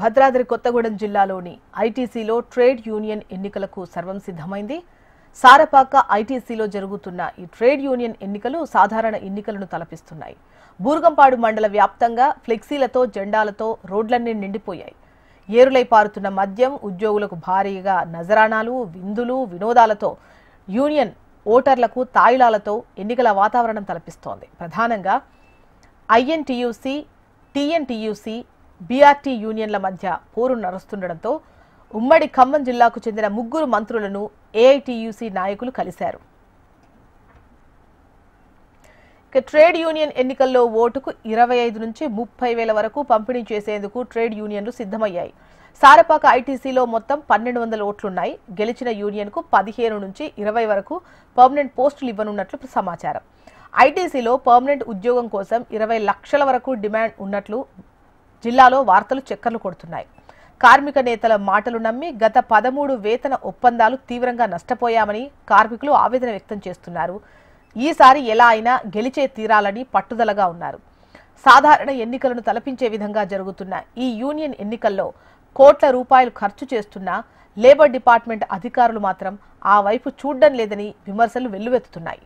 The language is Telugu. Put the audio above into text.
భద్రాద్రి కొత్తగూడెం జిల్లాలోని ఐటీసీలో ట్రేడ్ యూనియన్ ఎన్నికలకు సర్వం సిద్ధమైంది. సారపాక ఐటీసీలో జరుగుతున్న ఈ ట్రేడ్ యూనియన్ ఎన్నికలు సాధారణ ఎన్నికలను తలపిస్తున్నాయి. బూర్గంపాడు మండల వ్యాప్తంగా ఫ్లెక్సీలతో జెండాలతో రోడ్లన్నీ నిండిపోయాయి. ఏరులై పారుతున్న మద్యం, ఉద్యోగులకు భారీగా నజరానాలు, విందులు, వినోదాలతో యూనియన్ ఓటర్లకు తాయిలాలతో ఎన్నికల వాతావరణం తలపిస్తోంది. ప్రధానంగా ఐఎన్టీయూసీ, టీఎన్టీయూసీ, బీఆర్టీ యూనియన్ల మధ్య పోరు నడుస్తుండటంతో ఉమ్మడి ఖమ్మం జిల్లాకు చెందిన 3 మంత్రులను ఏఐటీయూసీ నాయకులు కలిశారు. ట్రేడ్ యూనియన్ ఎన్నికల్లో ఓటుకు 25 నుంచి 30 వేల వరకు పంపిణీ చేసేందుకు ట్రేడ్ యూనియన్లు సిద్ధమయ్యాయి. సారపాక ఐటీసీలో మొత్తం 1200 ఓట్లున్నాయి. గెలిచిన యూనియన్కు 15 నుంచి 20 వరకు పర్మనెంట్ పోస్టులు ఇవ్వనున్నట్లు సమాచారం. ఐటీసీలో పర్మనెంట్ ఉద్యోగం కోసం 20 లక్షల వరకు డిమాండ్ ఉన్నట్లు జిల్లాలో వార్తలు చక్కర్లు కొడుతున్నాయి. కార్మిక నేతల మాటలు నమ్మి గత 13 వేతన ఒప్పందాలు తీవ్రంగా నష్టపోయామని కార్మికులు ఆవేదన వ్యక్తం చేస్తున్నారు. ఈసారి ఎలా అయినా గెలిచే తీరాలని పట్టుదలగా ఉన్నారు. సాధారణ ఎన్నికలను తలపించే విధంగా జరుగుతున్న ఈ యూనియన్ ఎన్నికల్లో కోట్ల రూపాయలు ఖర్చు చేస్తున్న లేబర్ డిపార్ట్మెంట్ అధికారులు మాత్రం ఆ వైపు చూడడం లేదని విమర్శలు వెల్లువెత్తుతున్నాయి.